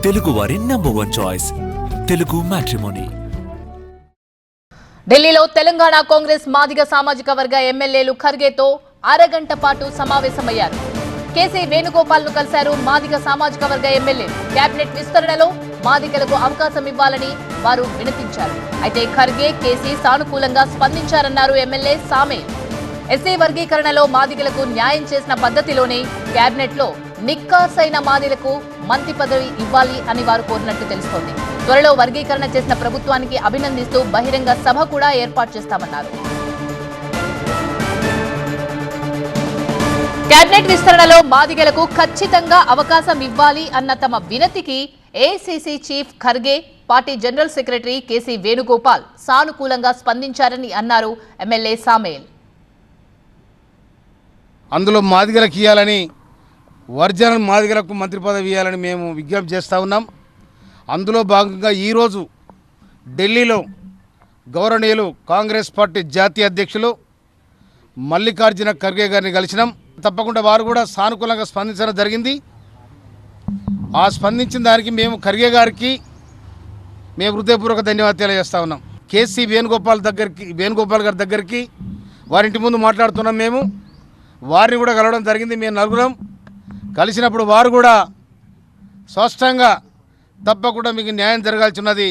తెలుగువారి number 1 choice Telugu matrimony. ఢిల్లీలో తెలంగాణ కాంగ్రెస్ మాదిగ సామాజిక వర్గ ఎమ్మెల్యేలు ఖర్గేతో అరగంట పాటు సమావేశమయ్యారు. కేసీ వేణుగోపాల్ ను కలిశారు మాదిగ సామాజిక వర్గ ఎమ్మెల్యే. కేబినెట్ విస్తరణలో మాదిగలకు అవకాశం ఇవ్వాలని వారు వినతించారు. అయితే ఖర్గే, కేసీ సానుకూలంగా స్పందించారన్నారు ఎమ్మెల్యే సామేల్. ఎస్సీ వర్గీకరణలో మాదిగలకు న్యాయం చేసిన పద్ధతిలోనే కేబినెట్ లో నిక్కార్సైన మాదిగలకు మంత్రి పదవి ఇవ్వాలి అని వారు కోరినట్టు తెలుస్తోంది. త్వరలో వర్గీకరణ చేసిన ప్రభుత్వానికి అభినందిస్తూ బహిరంగ సభ కూడా ఏర్పాటు చేస్తామన్నారు. కేబినెట్ విస్తరణలో మాదిగలకు ఖచ్చితంగా అవకాశం ఇవ్వాలి అన్న తమ వినతికి AICC chief Kharge, party general secretary KC Venugopal సానుకూలంగా స్పందించారని అన్నారు ఎమ్మెల్యే సామేల్. అందులో మాదిగలకు ఇవ్వాలని, ఒరిజినల్ మాదిగలకు మంత్రి పదవి ఇవ్వాలని మేము విజ్ఞప్తి చేస్తూ ఉన్నాం. అందులో భాగంగా ఈరోజు ఢిల్లీలో గౌరవనీయులు కాంగ్రెస్ పార్టీ జాతీయ అధ్యక్షులు మల్లికార్జున ఖర్గే గారిని కలిసినాం. తప్పకుండా వారు కూడా సానుకూలంగా స్పందించడం జరిగింది. ఆ స్పందించిన దానికి మేము ఖర్గే గారికి మేము హృదయపూర్వక ధన్యవాదాలు తెలియజేస్తూ ఉన్నాం. కేసీ వేణుగోపాల్ గారి దగ్గరికి వారింటి ముందు మాట్లాడుతున్నాం. మేము వారిని కూడా కలవడం జరిగింది. మేము నలుగురం కలిసినప్పుడు వారు కూడా స్పష్టంగా తప్పకుండా మీకు న్యాయం జరగాల్సి ఉన్నది,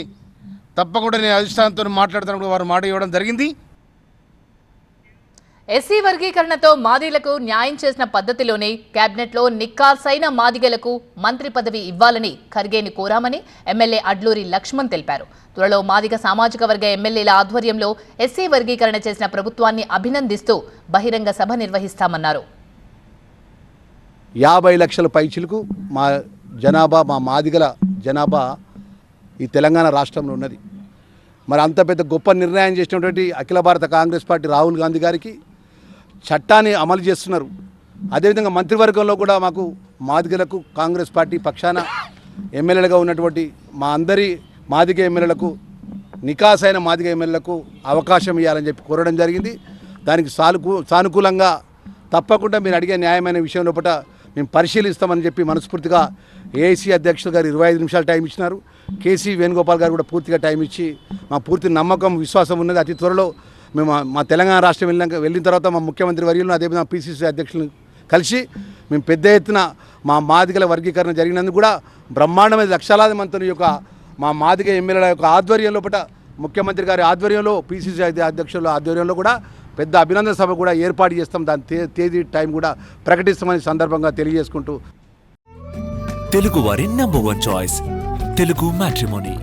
తప్పకుండా నేను అధిష్టానంతో మాట్లాడుతున్నప్పుడు వారు మాట ఇవ్వడం జరిగింది. ఎస్సీ వర్గీకరణతో మాదిగలకు న్యాయం చేసిన పద్ధతిలోనే కేబినెట్లో నిక్కార్సైన మాదిగలకు మంత్రి పదవి ఇవ్వాలని ఖర్గేని కోరామని ఎమ్మెల్యే అడ్లూరి లక్ష్మణ్ తెలిపారు. త్వరలో మాదిగ సామాజిక వర్గ ఎమ్మెల్యేల ఆధ్వర్యంలో ఎస్సీ వర్గీకరణ చేసిన ప్రభుత్వాన్ని అభినందిస్తూ బహిరంగ సభ నిర్వహిస్తామన్నారు. 50 లక్షల పైచిలకు మా మాదిగల జనాభా ఈ తెలంగాణ రాష్ట్రంలో ఉన్నది. మరి అంత పెద్ద గొప్ప నిర్ణయం చేసినటువంటి అఖిల భారత కాంగ్రెస్ పార్టీ రాహుల్ గాంధీ గారికి చట్టాన్ని అమలు చేస్తున్నారు. అదేవిధంగా మంత్రివర్గంలో కూడా మాకు మాదిగలకు కాంగ్రెస్ పార్టీ పక్షాన ఎమ్మెల్యేలుగా ఉన్నటువంటి మా అందరి మాదిగ ఎమ్మెల్యేలకు, నికాసైన మాదిగ ఎమ్మెల్యేలకు అవకాశం ఇవ్వాలని చెప్పి కోరడం జరిగింది. దానికి సానుకూలంగా తప్పకుండా మీరు అడిగే న్యాయమైన విషయం లోపల మేము పరిశీలిస్తామని చెప్పి మనస్ఫూర్తిగా ఏఐసీ అధ్యక్షులు గారు 25 నిమిషాలు టైం ఇచ్చినారు. కేసీ వేణుగోపాల్ గారు కూడా పూర్తిగా టైం ఇచ్చి మా పూర్తి నమ్మకం, విశ్వాసం ఉన్నది. అతి త్వరలో మేము మా తెలంగాణ రాష్ట్రం వెళ్ళిన తర్వాత మా ముఖ్యమంత్రి వర్యులను, అదేవిధంగా పిసిసి అధ్యక్షులను కలిసి మేము పెద్ద ఎత్తున మా మాదిగల వర్గీకరణ జరిగినందుకు కూడా బ్రహ్మాండమైన లక్షలాది మంది యొక్క మా మాదిగ ఎమ్మెల్యేల యొక్క ఆధ్వర్యంలో ముఖ్యమంత్రి గారి ఆధ్వర్యంలో, పిసిసి అధ్యక్షుల ఆధ్వర్యంలో కూడా పెద్ద అభినందన సభ కూడా ఏర్పాటు చేస్తాం. దాని తేదీ టైం కూడా ప్రకటిస్తామని సందర్భంగా తెలియజేసుకుంటూ తెలుగువారి నంబర్ 1 చాయిస్ తెలుగు మ్యాట్రిమోనీ.